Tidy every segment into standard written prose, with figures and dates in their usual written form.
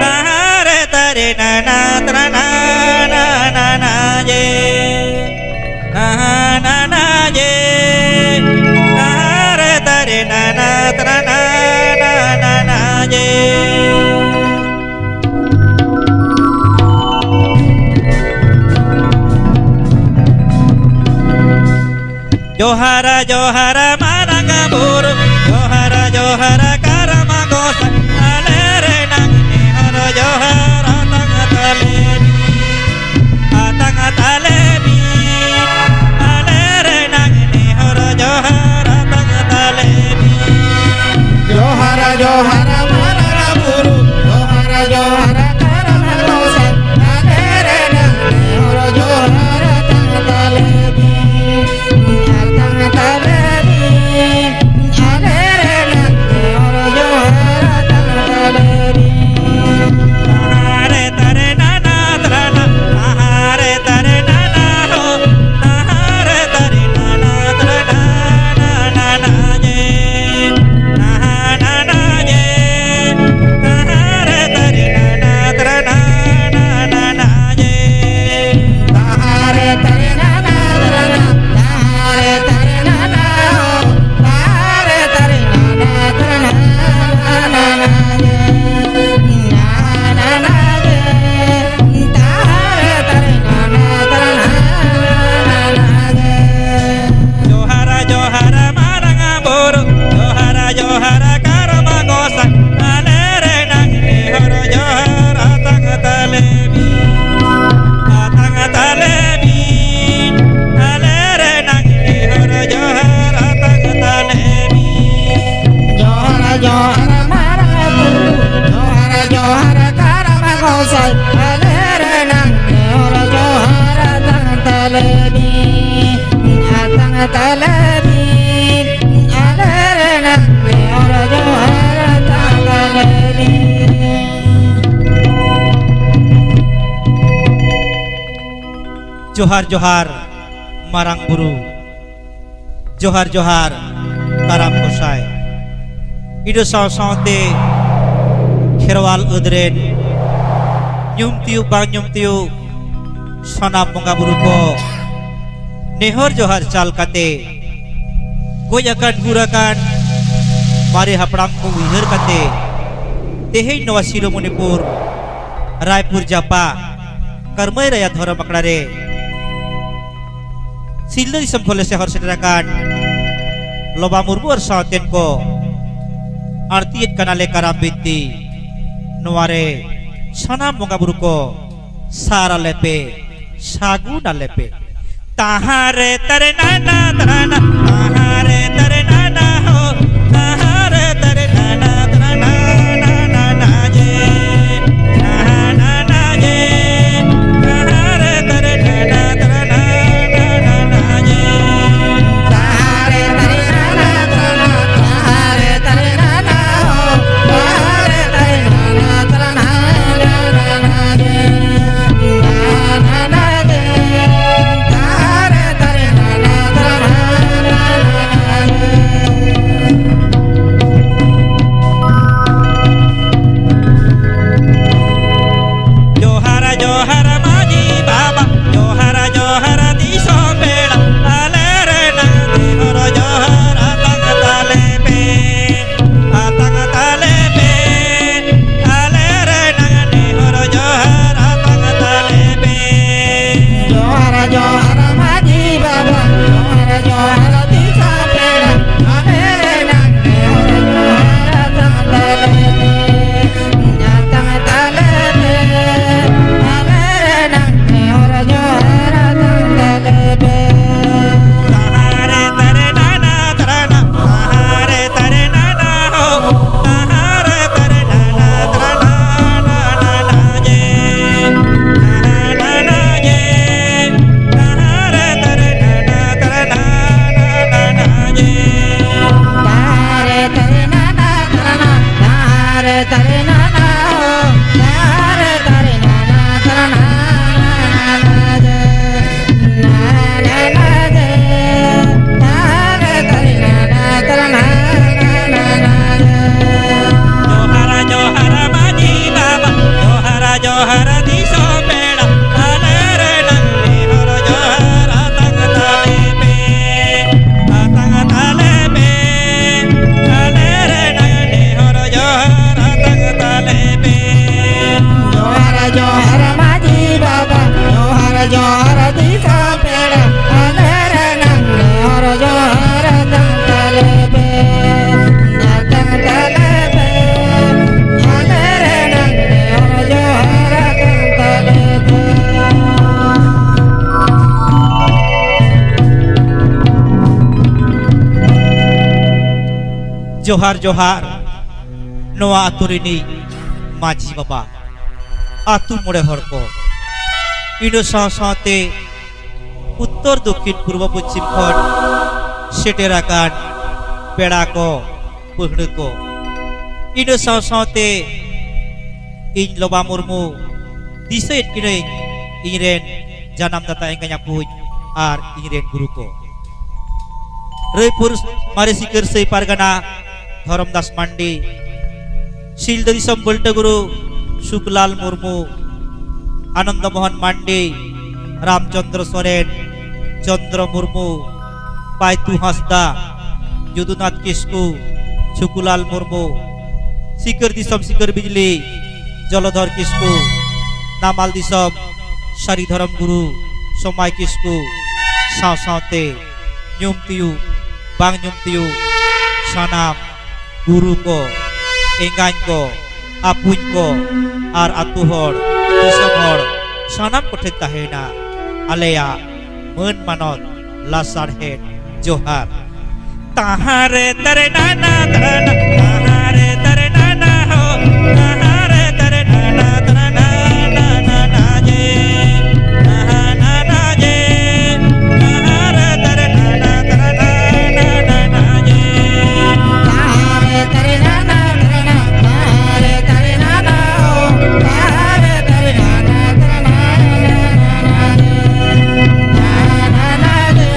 तारे तारे ना ना तना ना ना ना ना ये ना ना ना ये तारे तारे ना ना तना ना ना ना ना ये Johara Johara Marangabur Johara Johara Karamagosa Alere nang nihara Johara Tangatalebi Alere nang nihara Johara Tangatalebi Johara Johara Marangabur Johara Johara Karamagosa Alere nang nihara Johara Tangatalebi Johar Johar Marang Buru Johar Johar Karam Kosai Ido saw te Kherwal Udren Nyum tiu bang nyum tiu Sonam Bonga Buru ko Nehor Johar Chal kate Goyakan gurakan Mari hapram ko wihar kate Tehei Nawasilo Manipur Raipur Japa Karmai Raya Dhora Maklare Silda di sempole sehor sederakan Loba Murmu arsaten ko Artiet kanale karabiti Nuare Sana Bonga Buru ko Sara lepe Sagu na lepe Tahare tare nana tarana Tahare tare nana ho Tahare tare nana tarana na na na je na na na je Tahare tare nana tarana na na na je Tahare tare nana tarana Tahare tare nana ho Tahare tare nana tarana na na na je na na na je Tahare tare nana tarana जोहार जोहार नवा आतुरिनी माझी बाबा आतु मोड़े हर को इनो साथे उत्तर दक्षिण पूर्व पश्चिम खंड सेटेराकान पेड़ा को पुहड़ को इनो साथे इन लोबा मुर्मू दिसे किने इरेन जानम दाता एंगanya puj ar iren guru ko Reipur mari sikir sei pargana Dharamdas Mandi Sildari Sambulta Guru Suklal Murmu Ananda Mohan Mandi Ramchandra Soren Chandra Murmu Paitu Hasda Judunath Kisku Sukulal Murmu Sikir Disam Sikir Bijli Jalodhar Kisku Namal Disam Sari Dharam Guru Somai Kisku Sao Saute Nyum Tiu Bang Nyum Tiu Sanam Guru ko Engan ko Apuñ ko Ar atu hor Disam hor Sanam ko ten tahena Aleya Mun manot Lasar het Johar Tahare tare nana tarana Tahare tare nana ho Tahare tare nana tarana Nana je Nana je Tahare tare nana tarana Nana je Tahare tare nana tarana Tahare tare nana ho Tahare tare nana tarana Nana je Nana je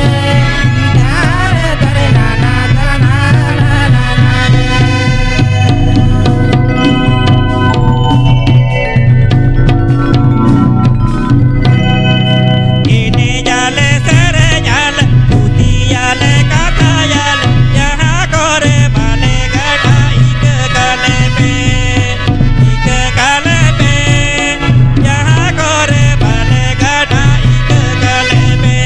Tahare tare nana tarana Nana je Ini jale sere jale Putih jale kata jale Yaha kore bale gada Ike kale pe Yaha kore bale gada Ike kale pe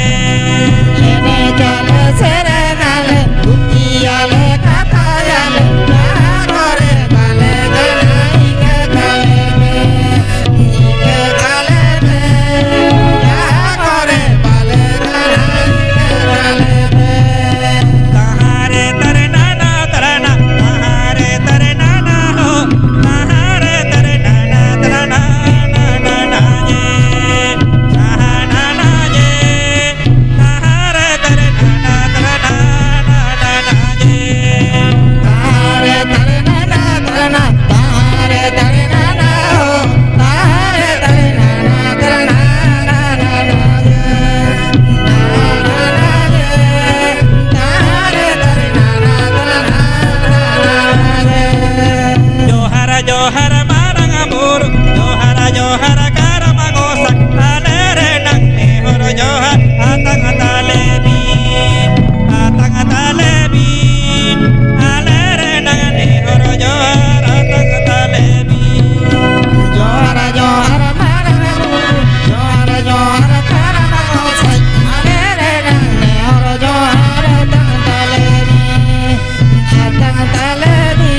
Ini jale sere jale Putih jale kata jale Yaha kore bale gada Ike kale pe Ike kale pe Yaha kore bale gada Ike kale pe Tahare tare nana tarana Tahare tare nana ho Tahare tare nana tarana Nana je Nana je Tahare tare nana tarana Nana je Tahare tare nana tarana Tahare tare nana ho Tahare tare nana tarana Nana je Nana je Tahare tare nana tarana Nana je Johara johara marang amur Johara johara karamagosak Alere nang nehor johar Atang atalebin Atang atalebin Alere nang nehor johar Atang atalebin Johara johara marangku Johara johara karamagosai Alere nang nehor johara Atang talebi Atang talebi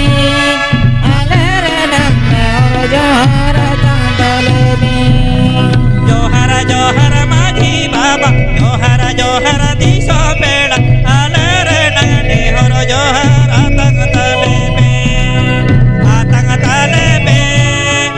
Alere nang nehor johara Atang talebi Johara johara maji baba Johara johara diso bela Alere nang nehor johar Atang atalebin Atang atalebin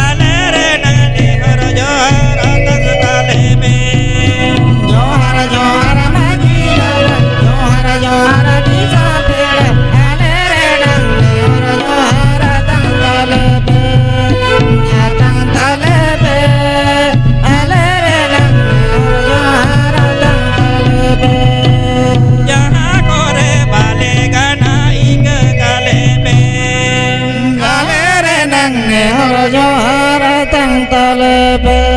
Alere nang nehor johar Atang atalebin Johara johara maji baba Johara johara disa pele Alere nang nehor johara Atang talebi Atang talebi Alere nang nehor johara Atang talebi Jaha kore bale gana ike kalebe Alere nang nehor johara Atang talebi